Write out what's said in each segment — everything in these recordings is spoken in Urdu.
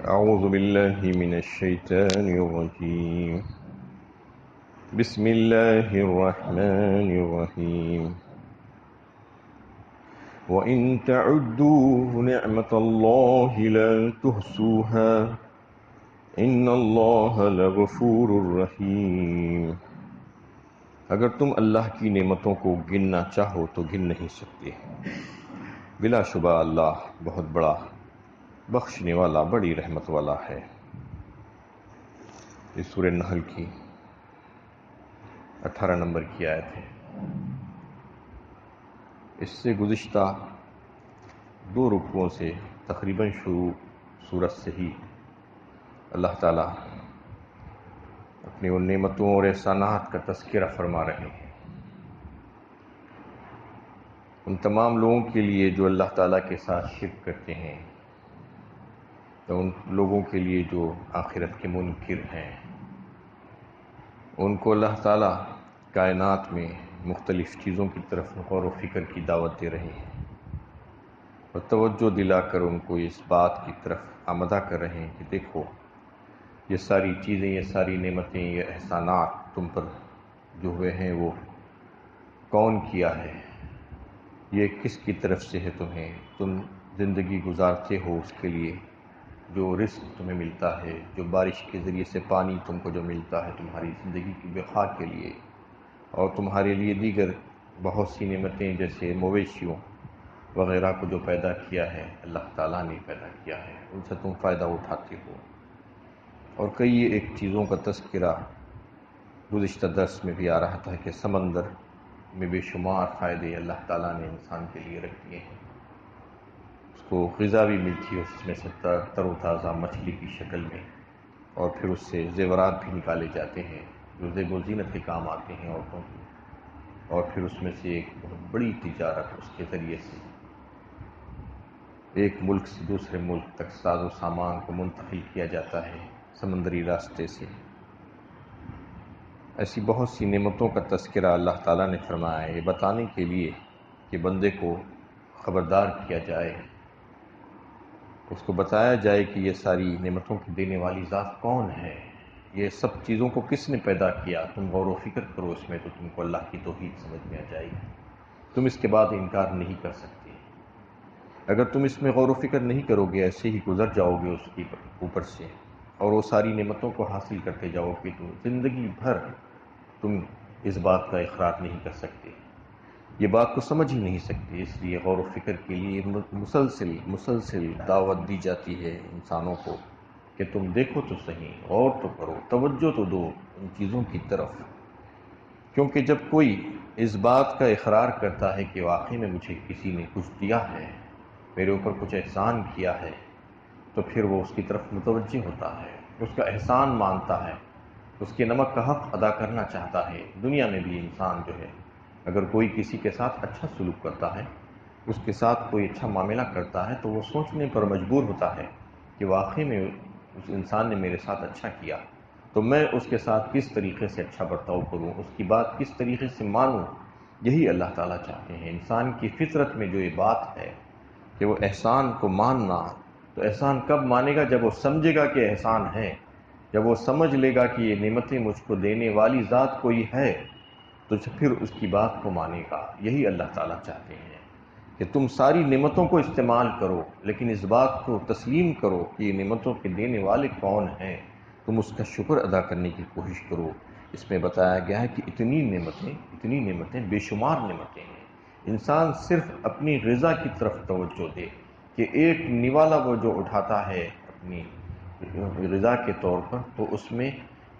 أعوذ بالله من الشيطان الرجيم بسم الله الرحمن الرحيم وإن تعدوا نعمة الله لا تحصوها إن الله لغفور رحيم اگر تم اللہ کی نعمتوں کو گننا چاہو تو گن نہیں سکتے۔ بلا شبہ اللہ بہت بڑا بخشنے والا، بڑی رحمت والا ہے۔ اس سورہ نحل کی 18 نمبر کی آیت ہے۔ اس سے گزشتہ 2 رکوعوں سے تقریباً شروع سورت سے ہی اللہ تعالیٰ اپنی ان نعمتوں اور احسانات کا تذکرہ فرما رہے ہیں، ان تمام لوگوں کے لیے جو اللہ تعالیٰ کے ساتھ شرک کرتے ہیں، تو ان لوگوں کے لیے جو آخرت کے منکر ہیں، ان کو اللہ تعالیٰ کائنات میں مختلف چیزوں کی طرف غور و فکر کی دعوت دے رہے ہیں اور توجہ دلا کر ان کو اس بات کی طرف آمادہ کر رہے ہیں کہ دیکھو، یہ ساری چیزیں، یہ ساری نعمتیں، یہ احسانات تم پر جو ہوئے ہیں وہ کون کیا ہے، یہ کس کی طرف سے ہے، تم زندگی گزارتے ہو اس کے لیے جو رزق تمہیں ملتا ہے، جو بارش کے ذریعے سے پانی تم کو جو ملتا ہے تمہاری زندگی کی بقا کے لیے، اور تمہارے لیے دیگر بہت سی نعمتیں جیسے مویشیوں وغیرہ کو جو پیدا کیا ہے اللہ تعالیٰ نے پیدا کیا ہے، ان سے تم فائدہ اٹھاتے ہو۔ اور کئی ایک چیزوں کا تذکرہ گزشتہ درس میں بھی آ رہا تھا کہ سمندر میں بے شمار فائدے اللہ تعالیٰ نے انسان کے لیے رکھ دیے ہیں، اس کو غذا بھی ملتی ہے اس میں سے تر و تازہ مچھلی کی شکل میں، اور پھر اس سے زیورات بھی نکالے جاتے ہیں جو زیب و زینت کے کام آتے ہیں عورتوں کی، اور پھر اس میں سے ایک بہت بڑی تجارت اس کے ذریعے سے ایک ملک سے دوسرے ملک تک ساز و سامان کو منتقل کیا جاتا ہے سمندری راستے سے۔ ایسی بہت سی نعمتوں کا تذکرہ اللہ تعالیٰ نے فرمایا ہے، یہ بتانے کے لیے کہ بندے کو خبردار کیا جائے، اس کو بتایا جائے کہ یہ ساری نعمتوں کی دینے والی ذات کون ہے، یہ سب چیزوں کو کس نے پیدا کیا، تم غور و فکر کرو اس میں تو تم کو اللہ کی توحید سمجھ میں آ جائے گی، تم اس کے بعد انکار نہیں کر سکتے۔ اگر تم اس میں غور و فکر نہیں کرو گے، ایسے ہی گزر جاؤ گے اس کے اوپر سے اور وہ ساری نعمتوں کو حاصل کرتے جاؤ گے، تو زندگی بھر تم اس بات کا اقرار نہیں کر سکتے، یہ بات کو سمجھ ہی نہیں سکتے۔ اس لیے غور و فکر کے لیے مسلسل دعوت دی جاتی ہے انسانوں کو کہ تم دیکھو تو صحیح، غور تو کرو، توجہ تو دو ان چیزوں کی طرف، کیونکہ جب کوئی اس بات کا اقرار کرتا ہے کہ واقعی میں مجھے کسی نے کچھ دیا ہے، میرے اوپر کچھ احسان کیا ہے، تو پھر وہ اس کی طرف متوجہ ہوتا ہے، اس کا احسان مانتا ہے، اس کے نمک کا حق ادا کرنا چاہتا ہے۔ دنیا میں بھی انسان جو ہے اگر کوئی کسی کے ساتھ اچھا سلوک کرتا ہے، اس کے ساتھ کوئی اچھا معاملہ کرتا ہے، تو وہ سوچنے پر مجبور ہوتا ہے کہ واقعی میں اس انسان نے میرے ساتھ اچھا کیا، تو میں اس کے ساتھ کس طریقے سے اچھا برتاؤ کروں، اس کی بات کس طریقے سے مانوں۔ یہی اللہ تعالیٰ چاہتے ہیں، انسان کی فطرت میں جو یہ بات ہے کہ وہ احسان کو ماننا، تو احسان کب مانے گا؟ جب وہ سمجھے گا کہ احسان ہے، جب وہ سمجھ لے گا کہ یہ نعمتیں مجھ کو دینے والی ذات کوئی ہے، تو پھر اس کی بات کو مانے گا۔ یہی اللہ تعالیٰ چاہتے ہیں کہ تم ساری نعمتوں کو استعمال کرو، لیکن اس بات کو تسلیم کرو کہ یہ نعمتوں کے دینے والے کون ہیں، تم اس کا شکر ادا کرنے کی کوشش کرو۔ اس میں بتایا گیا ہے کہ اتنی نعمتیں بے شمار نعمتیں ہیں، انسان صرف اپنی غذا کی طرف توجہ دے کہ ایک نوالا وہ جو اٹھاتا ہے اپنی غذا کے طور پر، تو اس میں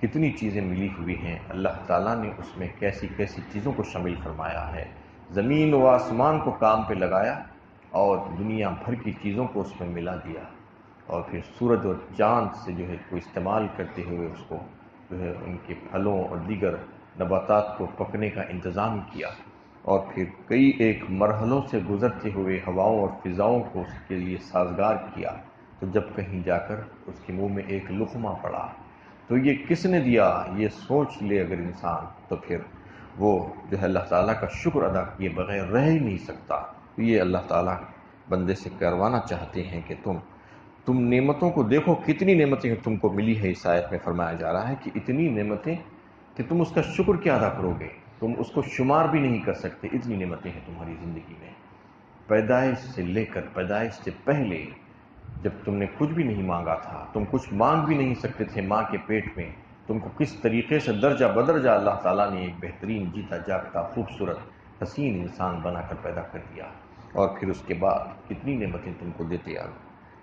کتنی چیزیں ملی ہوئی ہیں، اللہ تعالیٰ نے اس میں کیسی کیسی چیزوں کو شامل فرمایا ہے، زمین و آسمان کو کام پہ لگایا اور دنیا بھر کی چیزوں کو اس میں ملا دیا، اور پھر سورج اور چاند سے جو ہے کوئی استعمال کرتے ہوئے اس کو جو ہے ان کے پھلوں اور دیگر نباتات کو پکنے کا انتظام کیا، اور پھر کئی ایک مرحلوں سے گزرتے ہوئے ہواؤں اور فضاؤں کو اس کے لیے سازگار کیا، تو جب کہیں جا کر اس کے منہ میں ایک لقمہ پڑا تو یہ کس نے دیا، یہ سوچ لے اگر انسان، تو پھر وہ جو ہے اللہ تعالیٰ کا شکر ادا کیے بغیر رہ ہی نہیں سکتا۔ تو یہ اللہ تعالیٰ بندے سے کروانا چاہتے ہیں کہ تم تم نعمتوں کو دیکھو، کتنی نعمتیں تم کو ملی ہے۔ اس آیت میں فرمایا جا رہا ہے کہ اتنی نعمتیں کہ تم اس کا شکر کیا ادا کرو گے، تم اس کو شمار بھی نہیں کر سکتے، اتنی نعمتیں ہیں تمہاری زندگی میں۔ پیدائش سے لے کر پیدائش سے پہلے جب تم نے کچھ بھی نہیں مانگا تھا، تم کچھ مانگ بھی نہیں سکتے تھے ماں کے پیٹ میں، تم کو کس طریقے سے درجہ بدرجہ اللہ تعالیٰ نے ایک بہترین جیتا جاگتا خوبصورت حسین انسان بنا کر پیدا کر دیا، اور پھر اس کے بعد کتنی نعمتیں تم کو دیتے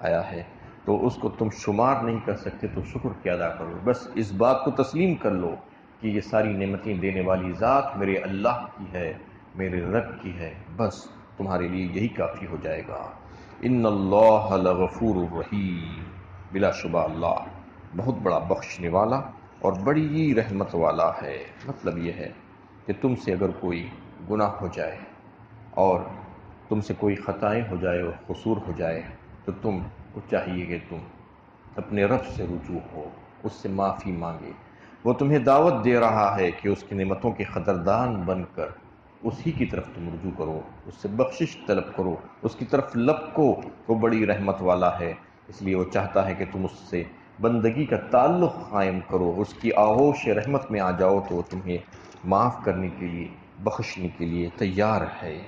آیا ہے، تو اس کو تم شمار نہیں کر سکتے، تو شکر کیا ادا کرو۔ بس اس بات کو تسلیم کر لو کہ یہ ساری نعمتیں دینے والی ذات میرے اللہ کی ہے، میرے رب کی ہے، بس تمہارے لیے یہی کافی ہو جائے گا۔ ان اللہ لغفور الرحیم، بلا شبہ اللہ بہت بڑا بخشنے والا اور بڑی رحمت والا ہے۔ مطلب یہ ہے کہ تم سے اگر کوئی گناہ ہو جائے اور تم سے کوئی خطائیں ہو جائے اور قصور ہو جائے، تو تم کو چاہیے کہ تم اپنے رب سے رجوع ہو، اس سے معافی مانگے۔ وہ تمہیں دعوت دے رہا ہے کہ اس کی نعمتوں کے قدردان بن کر اسی کی طرف تم رجوع کرو، اس سے بخشش طلب کرو، اس کی طرف لپکو، وہ بڑی رحمت والا ہے۔ اس لیے وہ چاہتا ہے کہ تم اس سے بندگی کا تعلق قائم کرو، اس کی آغوش رحمت میں آ جاؤ، تو وہ تمہیں معاف کرنے کے لیے، بخشنے کے لیے تیار ہے۔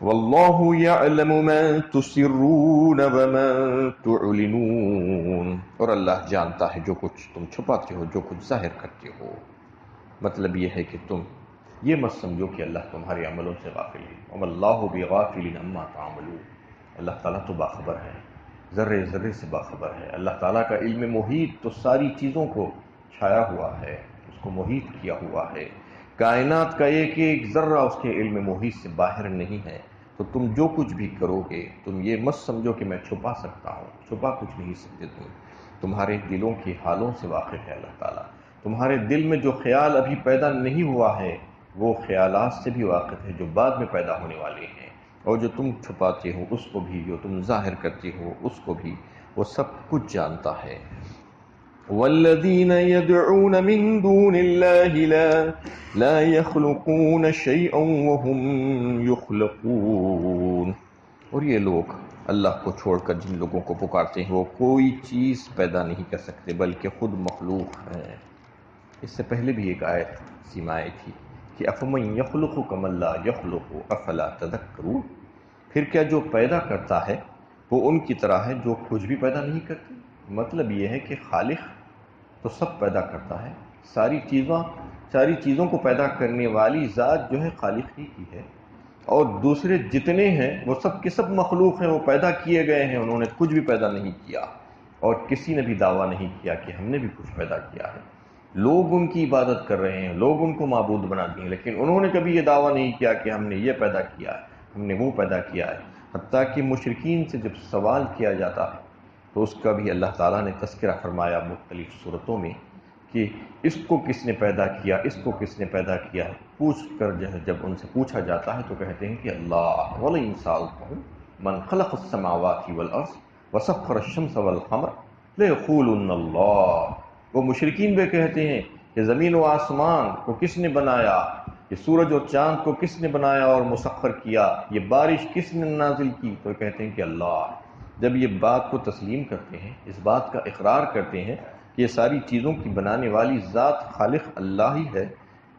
واللہ یعلم ما تسرون وما تعلنون، اور اللہ جانتا ہے جو کچھ تم چھپاتے ہو، جو کچھ ظاہر کرتے ہو۔ مطلب یہ ہے کہ تم یہ مت سمجھو کہ اللہ تمہارے عملوں سے غافل ہے۔ وما اللہ بغافل عما تعملون، اللہ تعالیٰ تو باخبر ہے، ذرے ذرے سے باخبر ہے۔ اللہ تعالیٰ کا علم محیط تو ساری چیزوں کو چھایا ہوا ہے، اس کو محیط کیا ہوا ہے۔ کائنات کا ایک ایک ذرہ اس کے علم محیط سے باہر نہیں ہے۔ تو تم جو کچھ بھی کرو گے، تم یہ مت سمجھو کہ میں چھپا سکتا ہوں، چھپا کچھ نہیں سکتے تم۔ تمہارے دلوں کے حالوں سے واقف ہے اللہ تعالیٰ۔ تمہارے دل میں جو خیال ابھی پیدا نہیں ہوا ہے، وہ خیالات سے بھی واقف ہے جو بعد میں پیدا ہونے والے ہیں، اور جو تم چھپاتے ہو اس کو بھی، جو تم ظاہر کرتے ہو اس کو بھی، وہ سب کچھ جانتا ہے۔ والذین یدعون من دون اللہ لا یخلقون شیئا وهم یخلقون، اور یہ لوگ اللہ کو چھوڑ کر جن لوگوں کو پکارتے ہیں وہ کوئی چیز پیدا نہیں کر سکتے بلکہ خود مخلوق ہیں۔ اس سے پہلے بھی ایک آیت سیمائے تھی کہ افمن یخلق کمن لا یخلق افلا تذکرون، پھر کیا جو پیدا کرتا ہے وہ ان کی طرح ہے جو کچھ بھی پیدا نہیں کرتے۔ مطلب یہ ہے کہ خالق تو سب پیدا کرتا ہے، ساری چیزوں کو پیدا کرنے والی ذات جو ہے خالق ہی کی ہے، اور دوسرے جتنے ہیں وہ سب کے سب مخلوق ہیں، وہ پیدا کیے گئے ہیں، انہوں نے کچھ بھی پیدا نہیں کیا، اور کسی نے بھی دعویٰ نہیں کیا کہ ہم نے بھی کچھ پیدا کیا ہے۔ لوگ ان کی عبادت کر رہے ہیں، لوگ ان کو معبود بنا دیے، لیکن انہوں نے کبھی یہ دعویٰ نہیں کیا کہ ہم نے یہ پیدا کیا ہے، ہم نے وہ پیدا کیا ہے۔ حتیٰ کہ مشرکین سے جب سوال کیا جاتا ہے تو اس کا بھی اللہ تعالیٰ نے تذکرہ فرمایا مختلف صورتوں میں کہ اس کو کس نے پیدا کیا، اس کو کس نے پیدا کیا ہے۔ پوچھ کر جب ان سے پوچھا جاتا ہے تو کہتے ہیں کہ اللہ، وَلَئِن سَأَلْتَهُم مَنْ خَلَقَ السَّمَاوَاتِ وَالْأَرْضَ وَسَخَّرَ الشَّمْسَ وَالْقَمَرَ لَيَقُولُنَّ اللَّهُ، وہ مشرکین بھی کہتے ہیں کہ زمین و آسمان کو کس نے بنایا، یہ سورج اور چاند کو کس نے بنایا اور مسخر کیا، یہ بارش کس نے نازل کی، تو کہتے ہیں کہ اللہ۔ جب یہ بات کو تسلیم کرتے ہیں، اس بات کا اقرار کرتے ہیں کہ یہ ساری چیزوں کی بنانے والی ذات خالق اللہ ہی ہے،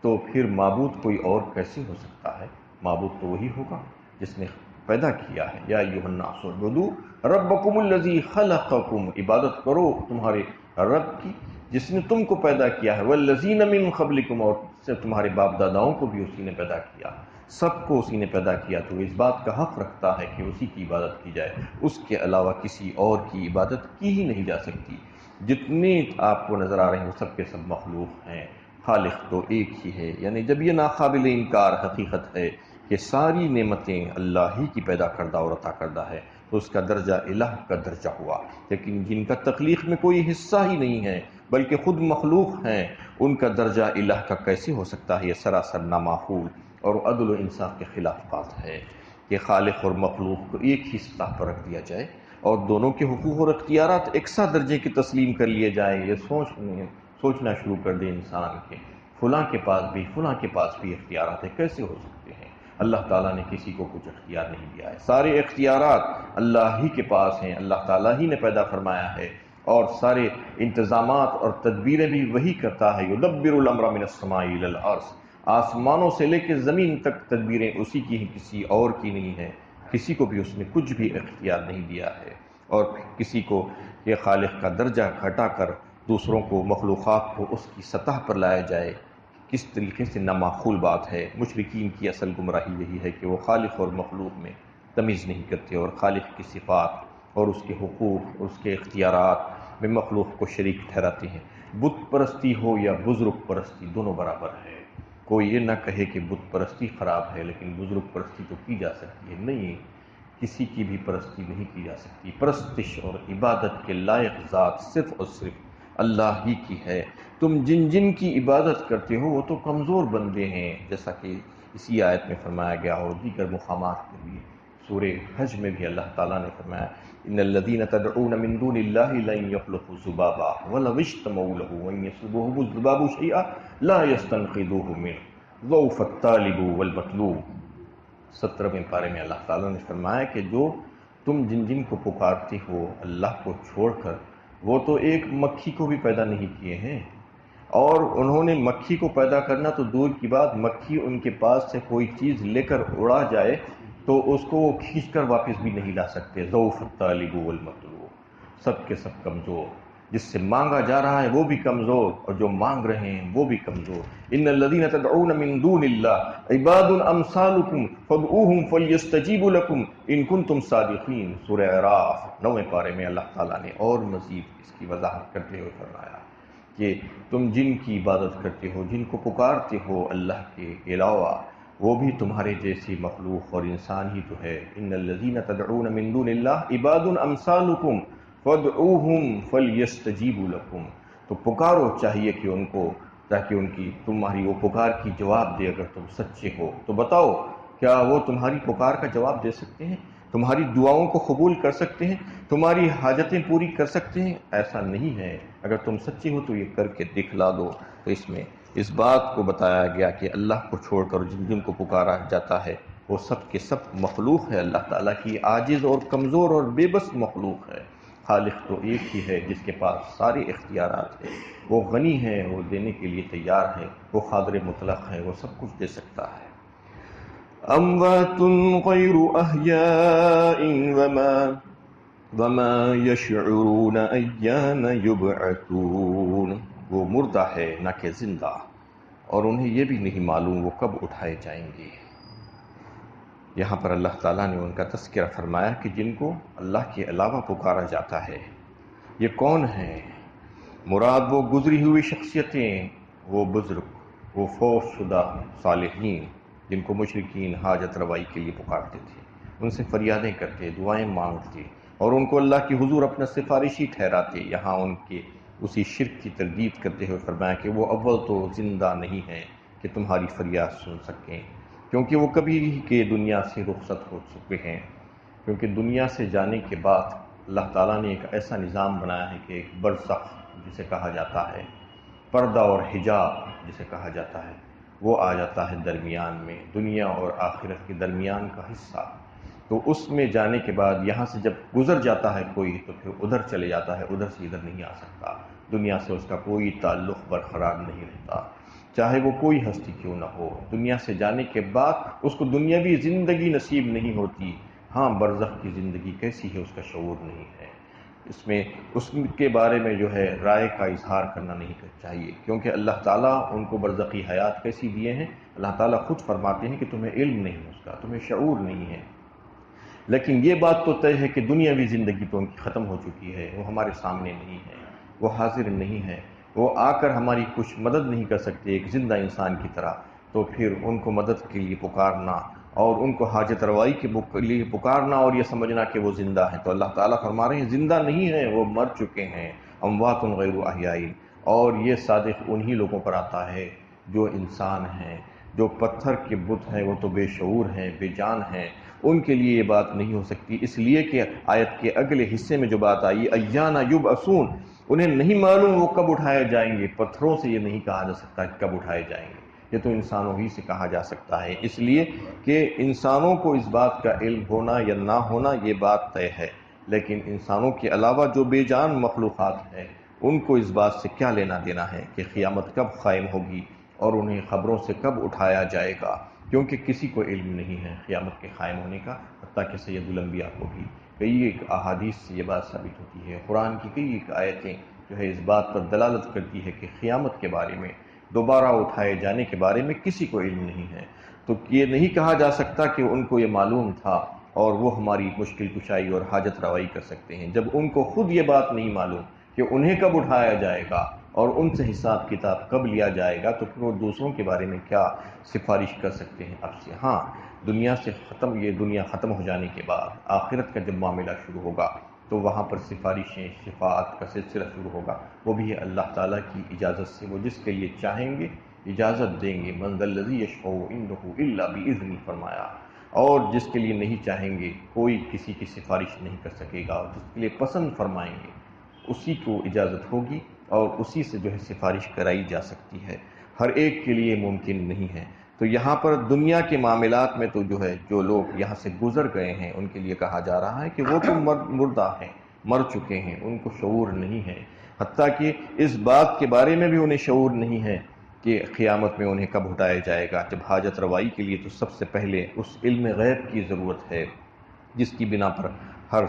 تو پھر معبود کوئی اور کیسے ہو سکتا ہے؟ معبود تو وہی ہوگا جس نے پیدا کیا ہے۔ یا ایھا الناس اعبدوا ربکم الذی خلقکم، عبادت کرو تمہارے رب کی جس نے تم کو پیدا کیا ہے، والذین من قبلکم، اور سے تمہارے باپ داداؤں کو بھی اسی نے پیدا کیا، سب کو اسی نے پیدا کیا، تو اس بات کا حق رکھتا ہے کہ اسی کی عبادت کی جائے، اس کے علاوہ کسی اور کی عبادت کی ہی نہیں جا سکتی۔ جتنے آپ کو نظر آ رہے ہیں وہ سب کے سب مخلوق ہیں، خالق تو ایک ہی ہے۔ یعنی جب یہ ناقابل انکار حقیقت ہے کہ ساری نعمتیں اللہ ہی کی پیدا کردہ اور عطا کردہ ہے، تو اس کا درجہ الہ کا درجہ ہوا، لیکن جن کا تخلیق میں کوئی حصہ ہی نہیں ہے بلکہ خود مخلوق ہیں، ان کا درجہ الہ کا کیسے ہو سکتا ہے؟ یہ سراسر نامعقول اور عدل و انصاف کے خلاف بات ہے کہ خالق اور مخلوق کو ایک ہی سطح پر رکھ دیا جائے اور دونوں کے حقوق اور اختیارات یکساں درجے کی تسلیم کر لیے جائیں۔ یہ سوچنا شروع کر دے انسان کے فلاں کے پاس بھی اختیارات ہیں، کیسے ہو سکتے ہیں؟ اللہ تعالیٰ نے کسی کو کچھ اختیار نہیں دیا ہے، سارے اختیارات اللہ ہی کے پاس ہیں، اللہ تعالیٰ ہی نے پیدا فرمایا ہے، اور سارے انتظامات اور تدبیریں بھی وہی کرتا ہے۔ یدبر الامر من السماء الی الارض، آسمانوں سے لے کے زمین تک تدبیریں اسی کی ہیں، کسی اور کی نہیں ہیں، کسی کو بھی اس نے کچھ بھی اختیار نہیں دیا ہے۔ اور کسی کو یہ خالق کا درجہ گھٹا کر دوسروں کو، مخلوقات کو اس کی سطح پر لایا جائے، کس طریقے سے نامعقول بات ہے۔ مشرکین کی اصل گمراہی یہی ہے کہ وہ خالق اور مخلوق میں تمیز نہیں کرتے، اور خالق کی صفات اور اس کے حقوق اور اس کے اختیارات میں مخلوق کو شریک ٹھہراتے ہیں۔ بت پرستی ہو یا بزرگ پرستی، دونوں برابر ہے۔ کوئی یہ نہ کہے کہ بت پرستی خراب ہے لیکن بزرگ پرستی تو کی جا سکتی ہے، نہیں، کسی کی بھی پرستی نہیں کی جا سکتی۔ پرستش اور عبادت کے لائق ذات صرف اور صرف اللہ ہی کی ہے۔ تم جن جن کی عبادت کرتے ہو وہ تو کمزور بندے ہیں، جیسا کہ اسی آیت میں فرمایا گیا اور دیگر مقامات میں بھی۔ سورہ حج میں بھی اللہ تعالیٰ نے فرمایا ان الذین تدعون من دون اللہ لن یخلقوا ذبابا ولو اجتمعوا له وان یسلبهم الذباب شیئا لا یستنقذوه منه ضعف الطالب والمطلوب۔ 17ویں پارے میں اللہ تعالیٰ نے فرمایا کہ جو تم جن جن کو پکارتے ہو اللہ کو چھوڑ کر، وہ تو ایک مکھی کو بھی پیدا نہیں کیے ہیں، اور انہوں نے مکھی کو پیدا کرنا تو دور کی بات، مکھی ان کے پاس سے کوئی چیز لے کر اڑا جائے تو اس کو وہ کھینچ کر واپس بھی نہیں لا سکتے۔ ضعف الطالب والمطلوب، سب کے سب کمزور، جس سے مانگا جا رہا ہے وہ بھی کمزور اور جو مانگ رہے ہیں وہ بھی کمزور۔ ان الذین تدعون من دون اللہ عباد امثالکم فادعوہم فلیستجیبوا لکم ان کنتم صادقین۔ سورہ اعراف 9ویں پارے میں اللہ تعالیٰ نے اور مزید اس کی وضاحت کرتے ہوئے فرمایا کہ تم جن کی عبادت کرتے ہو، جن کو پکارتے ہو اللہ کے علاوہ، وہ بھی تمہارے جیسی مخلوق اور انسان ہی تو ہے۔ ان الذین تدعون من دون اللہ عباد امثالکم فادعوہم فلیستجیبوا لکم، تو پکارو چاہیے کہ ان کو، تاکہ ان کی تمہاری وہ پکار کی جواب دے۔ اگر تم سچے ہو تو بتاؤ کیا وہ تمہاری پکار کا جواب دے سکتے ہیں؟ تمہاری دعاؤں کو قبول کر سکتے ہیں؟ تمہاری حاجتیں پوری کر سکتے ہیں؟ ایسا نہیں ہے۔ اگر تم سچے ہو تو یہ کر کے دکھلا دو۔ تو اس میں اس بات کو بتایا گیا کہ اللہ کو چھوڑ کر جن جن کو پکارا جاتا ہے وہ سب کے سب مخلوق ہے، اللہ تعالیٰ کی عاجز اور کمزور اور بے بس مخلوق ہے۔ خالق تو ایک ہی ہے جس کے پاس سارے اختیارات ہیں، وہ غنی ہے، وہ دینے کے لیے تیار ہے، وہ قادر مطلق ہے، وہ سب کچھ دے سکتا ہے۔ اموات غیر احیاء وما یشعرون ایان یبعثون، وہ مردہ ہے نہ کہ زندہ، اور انہیں یہ بھی نہیں معلوم وہ کب اٹھائے جائیں گے۔ یہاں پر اللہ تعالیٰ نے ان کا تذکرہ فرمایا کہ جن کو اللہ کے علاوہ پکارا جاتا ہے یہ کون ہیں؟ مراد وہ گزری ہوئی شخصیتیں، وہ بزرگ، وہ فوت شدہ صالحین جن کو مشرکین حاجت روائی کے لیے پکارتے تھے، ان سے فریادیں کرتے، دعائیں مانگتے اور ان کو اللہ کی حضور اپنا سفارشی ٹھہراتے۔ یہاں ان کے اسی شرک کی تردید کرتے ہوئے فرمایا کہ وہ اول تو زندہ نہیں ہیں کہ تمہاری فریاد سن سکیں، کیونکہ وہ کبھی کے دنیا سے رخصت ہو چکے ہیں۔ کیونکہ دنیا سے جانے کے بعد اللہ تعالیٰ نے ایک ایسا نظام بنایا ہے کہ ایک برزخ جسے کہا جاتا ہے، پردہ اور حجاب جسے کہا جاتا ہے، وہ آ جاتا ہے درمیان میں، دنیا اور آخرت کے درمیان کا حصہ۔ تو اس میں جانے کے بعد یہاں سے جب گزر جاتا ہے کوئی تو پھر ادھر چلے جاتا ہے، ادھر سے ادھر نہیں آ سکتا، دنیا سے اس کا کوئی تعلق برقرار نہیں رہتا، چاہے وہ کوئی ہستی کیوں نہ ہو۔ دنیا سے جانے کے بعد اس کو دنیاوی زندگی نصیب نہیں ہوتی، ہاں برزخ کی زندگی کیسی ہے اس کا شعور نہیں ہے۔ اس میں اس کے بارے میں جو ہے رائے کا اظہار کرنا نہیں چاہیے، کیونکہ اللہ تعالیٰ ان کو برزخی حیات کیسی دیے ہیں، اللہ تعالیٰ خود فرماتے ہیں کہ تمہیں علم نہیں اس کا، تمہیں شعور نہیں ہے۔ لیکن یہ بات تو طے ہے کہ دنیاوی زندگی تو ان کی ختم ہو چکی ہے، وہ ہمارے سامنے نہیں ہے، وہ حاضر نہیں ہے، وہ آ کر ہماری کچھ مدد نہیں کر سکتے ایک زندہ انسان کی طرح۔ تو پھر ان کو مدد کے لیے پکارنا اور ان کو حاجت روائی کے لیے پکارنا اور یہ سمجھنا کہ وہ زندہ ہیں، تو اللہ تعالیٰ فرما رہے ہیں زندہ نہیں ہیں، وہ مر چکے ہیں۔ اموات غیر احیاء، اور یہ صادق انہی لوگوں پر آتا ہے جو انسان ہیں، جو پتھر کے بت ہیں وہ تو بے شعور ہیں، بے جان ہیں، ان کے لیے یہ بات نہیں ہو سکتی، اس لیے کہ آیت کے اگلے حصے میں جو بات آئی ایان یبعثون، انہیں نہیں معلوم وہ کب اٹھائے جائیں گے۔ پتھروں سے یہ نہیں کہا جا سکتا کہ کب اٹھائے جائیں گے، یہ تو انسانوں ہی سے کہا جا سکتا ہے، اس لیے کہ انسانوں کو اس بات کا علم ہونا یا نہ ہونا یہ بات طے ہے، لیکن انسانوں کے علاوہ جو بے جان مخلوقات ہیں ان کو اس بات سے کیا لینا دینا ہے کہ قیامت کب قائم ہوگی اور انہیں قبروں سے کب اٹھایا جائے گا، کیونکہ کسی کو علم نہیں ہے قیامت کے قائم ہونے کا، حتیٰ کہ سید الانبیاء کو بھی۔ کئی ایک احادیث سے یہ بات ثابت ہوتی ہے، قرآن کی کئی ایک آیتیں جو ہے اس بات پر دلالت کرتی ہے کہ قیامت کے بارے میں، دوبارہ اٹھائے جانے کے بارے میں کسی کو علم نہیں ہے۔ تو یہ نہیں کہا جا سکتا کہ ان کو یہ معلوم تھا اور وہ ہماری مشکل کشائی اور حاجت روائی کر سکتے ہیں، جب ان کو خود یہ بات نہیں معلوم کہ انہیں کب اٹھایا جائے گا اور ان سے حساب کتاب کب لیا جائے گا، تو پھر وہ دوسروں کے بارے میں کیا سفارش کر سکتے ہیں اب سے؟ ہاں، یہ دنیا ختم ہو جانے کے بعد آخرت کا جب معاملہ شروع ہوگا تو وہاں پر سفارشیں، شفاعت کا سلسلہ شروع ہوگا، وہ بھی ہے اللہ تعالیٰ کی اجازت سے، وہ جس کے لیے چاہیں گے اجازت دیں گے، من ذا الذی یشفع عنده الا باذنہ فرمایا، اور جس کے لیے نہیں چاہیں گے کوئی کسی کی سفارش نہیں کر سکے گا، اور جس کے لیے پسند فرمائیں گے اسی کو اجازت ہوگی اور اسی سے جو ہے سفارش کرائی جا سکتی ہے، ہر ایک کے لیے ممکن نہیں ہے۔ تو یہاں پر دنیا کے معاملات میں تو جو ہے جو لوگ یہاں سے گزر گئے ہیں ان کے لیے کہا جا رہا ہے کہ وہ تو مردہ ہیں، مر چکے ہیں، ان کو شعور نہیں ہے، حتیٰ کہ اس بات کے بارے میں بھی انہیں شعور نہیں ہے کہ قیامت میں انہیں کب اٹھایا جائے گا۔ جب حاجت روائی کے لیے تو سب سے پہلے اس علم غیب کی ضرورت ہے جس کی بنا پر ہر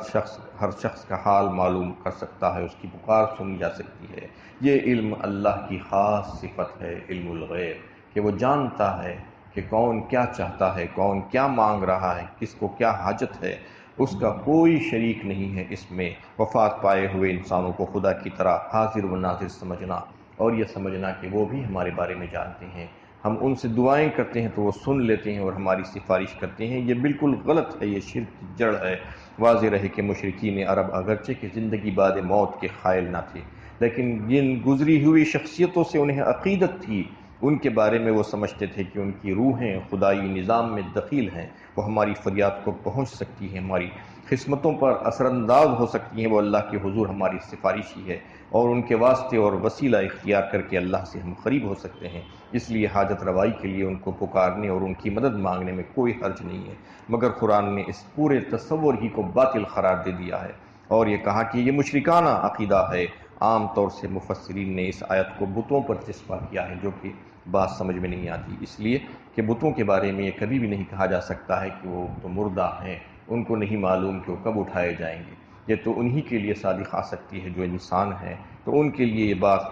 شخص کا حال معلوم کر سکتا ہے، اس کی پکار سنی جا سکتی ہے۔ یہ علم اللہ کی خاص صفت ہے، علم الغیب، کہ وہ جانتا ہے کہ کون کیا چاہتا ہے، کون کیا مانگ رہا ہے، کس کو کیا حاجت ہے، اس کا کوئی شریک نہیں ہے اس میں۔ وفات پائے ہوئے انسانوں کو خدا کی طرح حاضر و ناظر سمجھنا اور یہ سمجھنا کہ وہ بھی ہمارے بارے میں جانتے ہیں، ہم ان سے دعائیں کرتے ہیں تو وہ سن لیتے ہیں اور ہماری سفارش کرتے ہیں، یہ بالکل غلط ہے، یہ شرک کی جڑ ہے۔ واضح رہے کہ مشرکین عرب اگرچہ کہ زندگی بعد موت کے قائل نہ تھے، لیکن جن گزری ہوئی شخصیتوں سے انہیں عقیدت تھی، ان کے بارے میں وہ سمجھتے تھے کہ ان کی روحیں خدائی نظام میں دخیل ہیں، وہ ہماری فریاد کو پہنچ سکتی ہیں، ہماری قسمتوں پر اثر انداز ہو سکتی ہیں، وہ اللہ کے حضور ہماری سفارشی ہے اور ان کے واسطے اور وسیلہ اختیار کر کے اللہ سے ہم قریب ہو سکتے ہیں۔ اس لیے حاجت روائی کے لیے ان کو پکارنے اور ان کی مدد مانگنے میں کوئی حرج نہیں ہے، مگر قرآن نے اس پورے تصور ہی کو باطل قرار دے دیا ہے اور یہ کہا کہ یہ مشرکانہ عقیدہ ہے۔ عام طور سے مفسرین نے اس آیت کو بتوں پر چسپاں کیا ہے، جو کہ بات سمجھ میں نہیں آتی، اس لیے کہ بتوں کے بارے میں یہ کبھی بھی نہیں کہا جا سکتا ہے کہ وہ تو مردہ ہیں، ان کو نہیں معلوم کہ وہ کب اٹھائے جائیں گے، یہ تو انہی کے لیے صادق آ سکتی ہے جو انسان ہیں، تو ان کے لیے یہ بات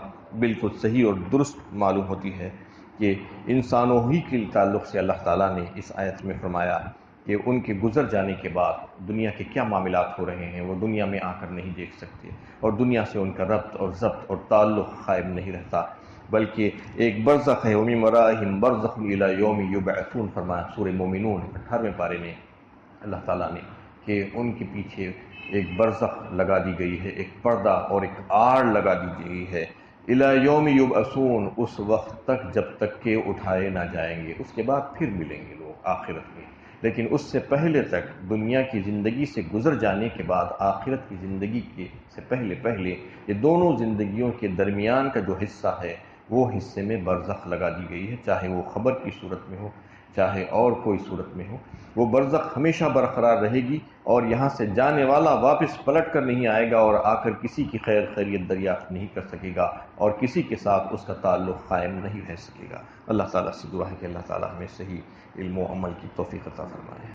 بالکل صحیح اور درست معلوم ہوتی ہے کہ انسانوں ہی کے تعلق سے اللہ تعالیٰ نے اس آیت میں فرمایا کہ ان کے گزر جانے کے بعد دنیا کے کیا معاملات ہو رہے ہیں وہ دنیا میں آ کر نہیں دیکھ سکتے، اور دنیا سے ان کا ربط اور ضبط اور تعلق قائم نہیں رہتا، بلکہ ایک برزخ ہے، وَمِن وَرَائِهِمْ بَرْزَخٌ إِلَىٰ یَوْمِ یُبْعَثُونَ فرمایا سورہ مومنون 18ویں پارے میں اللہ تعالیٰ نے کہ ان کے پیچھے ایک برزخ لگا دی گئی ہے، ایک پردہ اور ایک آڑ لگا دی گئی ہے، إِلَىٰ یَوْمِ یُبْعَثُونَ اس وقت تک جب تک کہ اٹھائے نہ جائیں گے، اس کے بعد پھر ملیں گے لوگ آخرت میں، لیکن اس سے پہلے تک دنیا کی زندگی سے گزر جانے کے بعد آخرت کی زندگی سے پہلے یہ دونوں زندگیوں کے درمیان کا جو حصہ ہے وہ حصے میں برزخ لگا دی گئی ہے، چاہے وہ خبر کی صورت میں ہو چاہے اور کوئی صورت میں ہو، وہ برزخ ہمیشہ برقرار رہے گی اور یہاں سے جانے والا واپس پلٹ کر نہیں آئے گا اور آ کر کسی کی خیریت دریافت نہیں کر سکے گا اور کسی کے ساتھ اس کا تعلق قائم نہیں رہ سکے گا۔ اللہ تعالیٰ سے دعا ہے کہ اللہ تعالیٰ ہمیں صحیح علم و عمل کی توفیق عطا فرمائے۔